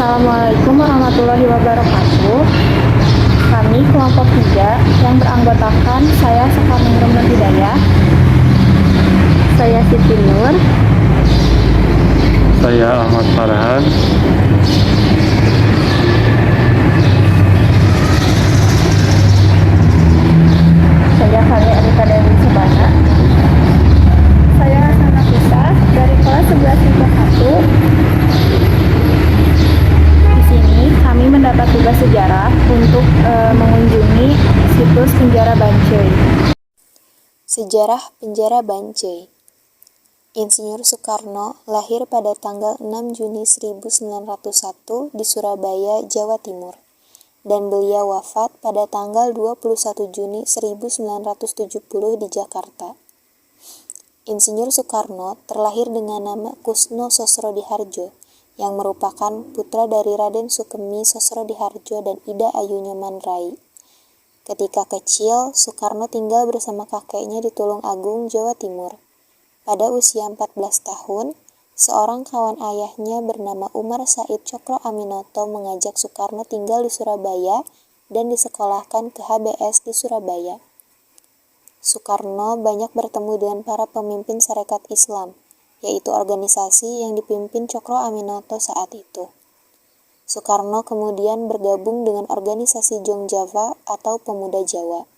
Assalamualaikum warahmatullahi wabarakatuh. Kami kelompok 3 yang beranggotakan saya Sakarningrum Nur Hidayah, saya Siti Nur, saya Ahmad Farhan, saya Fali Arita Dewi Subana, saya Hasana Fisa dari kelas 11 IPA 1. Di sini kami mendapat tugas sejarah untuk mengunjungi situs Penjara Bancai. Sejarah Penjara Bancai. Insinyur Soekarno lahir pada tanggal 6 Juni 1901 di Surabaya, Jawa Timur, dan beliau wafat pada tanggal 21 Juni 1970 di Jakarta. Insinyur Soekarno terlahir dengan nama Kusno Sosrodihardjo, yang merupakan putra dari Raden Sukemi Sosrodihardjo dan Ida Ayu Nyoman Rai. Ketika kecil, Soekarno tinggal bersama kakeknya di Tulungagung, Jawa Timur. Pada usia 14 tahun, seorang kawan ayahnya bernama Umar Said Cokro Aminoto mengajak Soekarno tinggal di Surabaya dan disekolahkan ke HBS di Surabaya. Soekarno banyak bertemu dengan para pemimpin Sarekat Islam, yaitu organisasi yang dipimpin Cokro Aminoto saat itu. Soekarno kemudian bergabung dengan organisasi Jongjava atau Pemuda Jawa.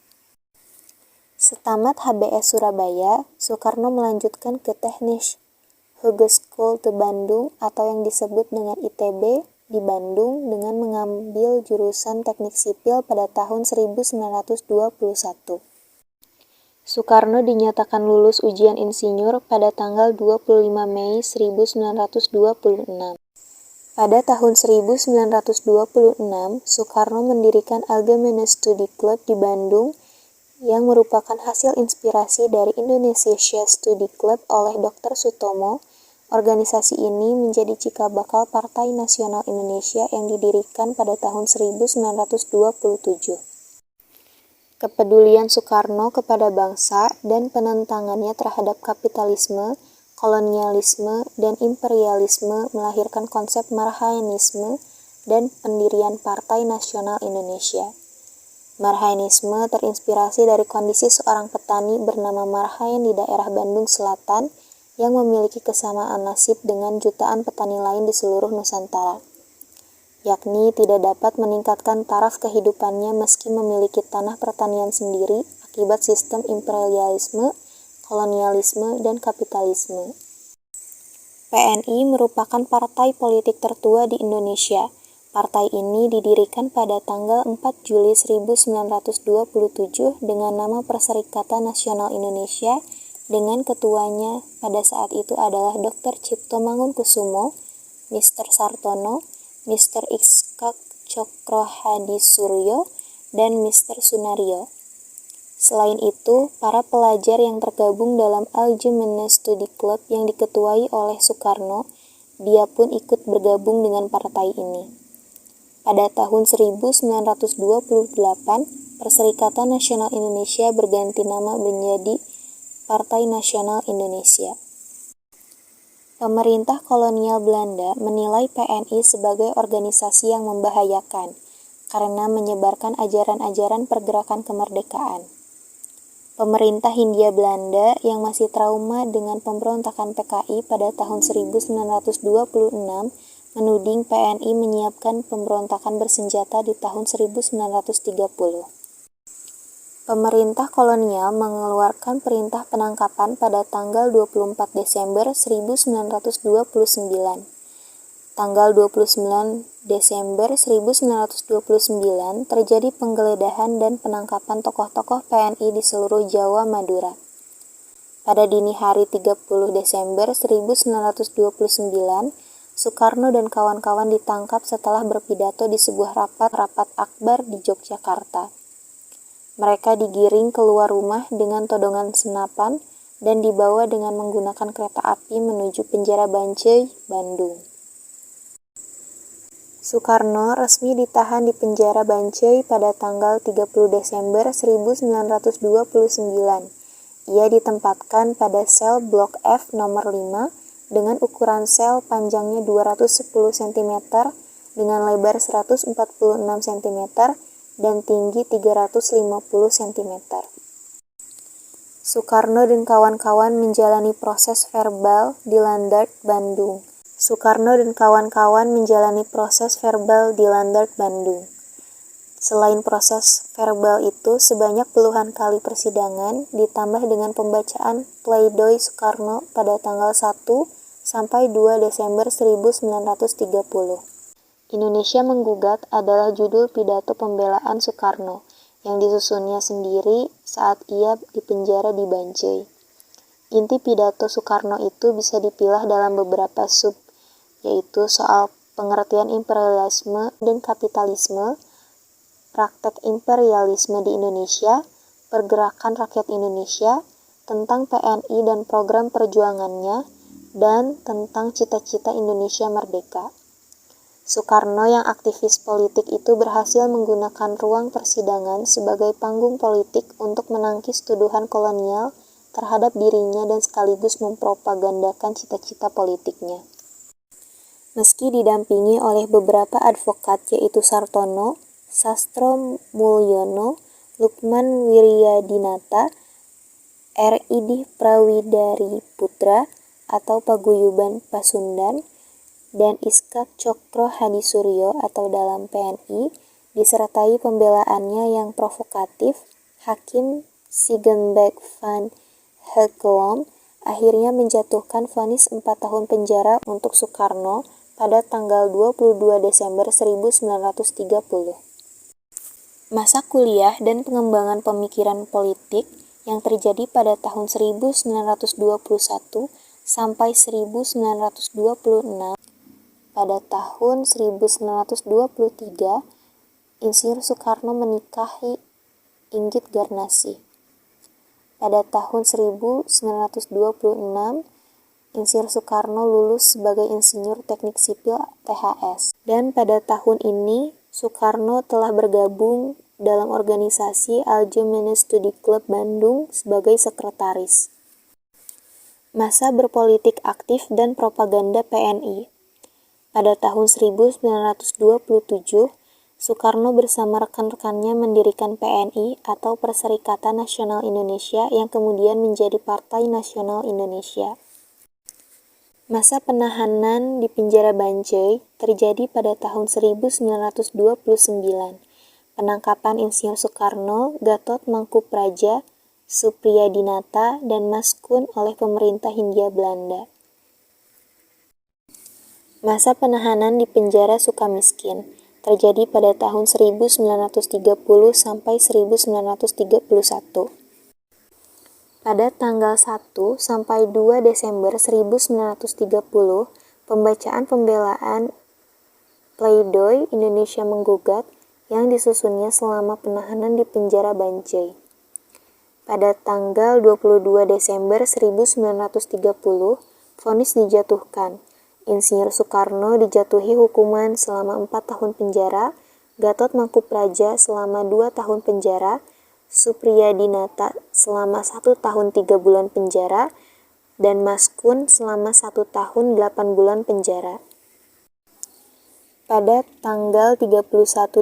Setamat HBS Surabaya, Soekarno melanjutkan ke Technische Hogeschool de Bandung atau yang disebut dengan ITB di Bandung dengan mengambil jurusan Teknik Sipil pada tahun 1921. Soekarno dinyatakan lulus ujian insinyur pada tanggal 25 Mei 1926. Pada tahun 1926, Soekarno mendirikan Algemene Studi Club di Bandung yang merupakan hasil inspirasi dari Indonesia Studi Club oleh Dr. Sutomo. Organisasi ini menjadi cikal bakal Partai Nasional Indonesia yang didirikan pada tahun 1927. Kepedulian Soekarno kepada bangsa dan penentangannya terhadap kapitalisme, kolonialisme, dan imperialisme melahirkan konsep Marhaenisme dan pendirian Partai Nasional Indonesia. Marhaenisme terinspirasi dari kondisi seorang petani bernama Marhaen di daerah Bandung Selatan yang memiliki kesamaan nasib dengan jutaan petani lain di seluruh Nusantara, yakni tidak dapat meningkatkan taraf kehidupannya meski memiliki tanah pertanian sendiri akibat sistem imperialisme, kolonialisme, dan kapitalisme. PNI merupakan partai politik tertua di Indonesia. Partai ini didirikan pada tanggal 4 Juli 1927 dengan nama Perserikatan Nasional Indonesia dengan ketuanya pada saat itu adalah Dr. Cipto Mangunkusumo, Mr. Sartono, Mr. Ikskak Cokro Hadi Suryo, dan Mr. Sunario. Selain itu, para pelajar yang tergabung dalam Algemene Studi Club yang diketuai oleh Soekarno, dia pun ikut bergabung dengan partai ini. Pada tahun 1928, Perserikatan Nasional Indonesia berganti nama menjadi Partai Nasional Indonesia. Pemerintah kolonial Belanda menilai PNI sebagai organisasi yang membahayakan karena menyebarkan ajaran-ajaran pergerakan kemerdekaan. Pemerintah Hindia Belanda yang masih trauma dengan pemberontakan PKI pada tahun 1926 menuding PNI menyiapkan pemberontakan bersenjata di tahun 1930. Pemerintah kolonial mengeluarkan perintah penangkapan pada tanggal 24 Desember 1929. Tanggal 29 Desember 1929 terjadi penggeledahan dan penangkapan tokoh-tokoh PNI di seluruh Jawa Madura. Pada dini hari 30 Desember 1929, Soekarno dan kawan-kawan ditangkap setelah berpidato di sebuah rapat akbar di Yogyakarta. Mereka digiring keluar rumah dengan todongan senapan dan dibawa dengan menggunakan kereta api menuju Penjara Bancai, Bandung. Soekarno resmi ditahan di Penjara Bancai pada tanggal 30 Desember 1929. Ia ditempatkan pada sel Blok F nomor 5 dengan ukuran sel panjangnya 210 cm, dengan lebar 146 cm dan tinggi 350 cm. Soekarno dan kawan-kawan menjalani proses verbal di Landart, Bandung. Selain proses verbal itu, sebanyak puluhan kali persidangan, ditambah dengan pembacaan pledoi Soekarno pada tanggal 1 sampai 2 Desember 1930. Indonesia Menggugat adalah judul pidato pembelaan Soekarno yang disusunnya sendiri saat ia dipenjara di Bancai. Inti pidato Soekarno itu bisa dipilah dalam beberapa sub, yaitu soal pengertian imperialisme dan kapitalisme, praktek imperialisme di Indonesia, pergerakan rakyat Indonesia, tentang PNI dan program perjuangannya, dan tentang cita-cita Indonesia merdeka. Soekarno yang aktivis politik itu berhasil menggunakan ruang persidangan sebagai panggung politik untuk menangkis tuduhan kolonial terhadap dirinya dan sekaligus mempropagandakan cita-cita politiknya. Meski didampingi oleh beberapa advokat yaitu Sartono, Sastro Mulyono, Lukman Wiryadinata, R. Idih Prawidari Putra atau Paguyuban Pasundan, dan Iskak Cokro Hadisuryo atau dalam PNI, disertai pembelaannya yang provokatif, Hakim Siegenbeek van Hekelom akhirnya menjatuhkan vonis 4 tahun penjara untuk Soekarno pada tanggal 22 Desember 1930. Masa kuliah dan pengembangan pemikiran politik yang terjadi pada tahun 1921 sampai 1926. Pada tahun 1923, Insinyur Soekarno menikahi Inggit Garnasih. Pada tahun 1926, Insinyur Soekarno lulus sebagai Insinyur Teknik Sipil THS. Dan pada tahun ini, Soekarno telah bergabung dalam organisasi Algemene Studi Club Bandung sebagai sekretaris. Masa berpolitik aktif dan propaganda PNI. Pada tahun 1927, Soekarno bersama rekan-rekannya mendirikan PNI atau Perserikatan Nasional Indonesia yang kemudian menjadi Partai Nasional Indonesia. Masa penahanan di penjara Bancai terjadi pada tahun 1929. Penangkapan Insinyur Soekarno, Gatot Mangkupraja, Supriyadinata, dan Maskun oleh pemerintah Hindia Belanda. Masa penahanan di penjara Sukamiskin terjadi pada tahun 1930 sampai 1931. Pada tanggal 1 sampai 2 Desember 1930, pembacaan pembelaan pledoi Indonesia Menggugat yang disusunnya selama penahanan di penjara Bancai. Pada tanggal 22 Desember 1930, vonis dijatuhkan. Insinyur Soekarno dijatuhi hukuman selama 4 tahun penjara, Gatot Mangkupraja selama 2 tahun penjara, Supriyadinata selama 1 tahun 3 bulan penjara, dan Maskun selama 1 tahun 8 bulan penjara. Pada tanggal 31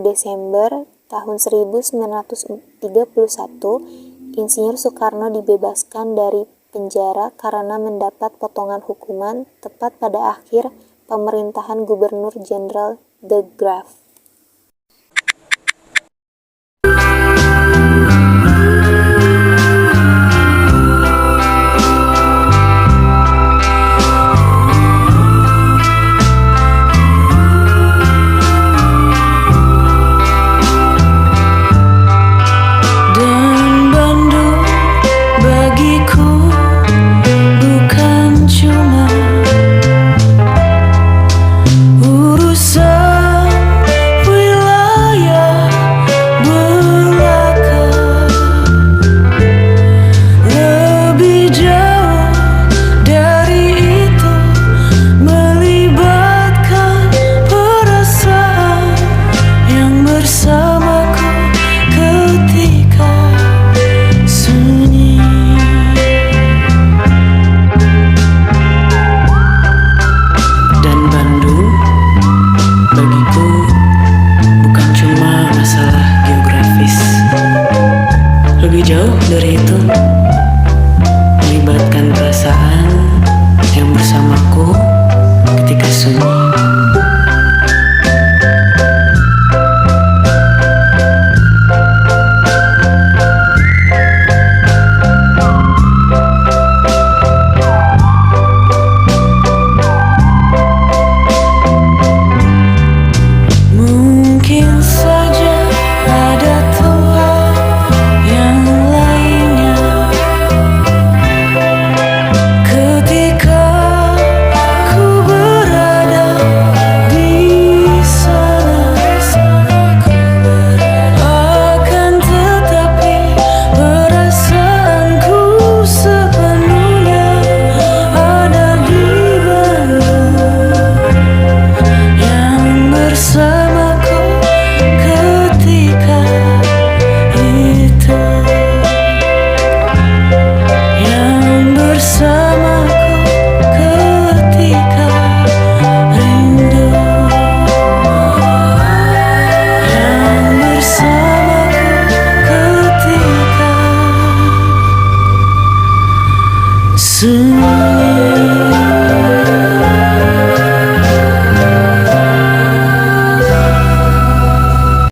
Desember tahun 1931, Insinyur Soekarno dibebaskan dari penjara karena mendapat potongan hukuman tepat pada akhir pemerintahan Gubernur Jenderal De Graaf. Sungguh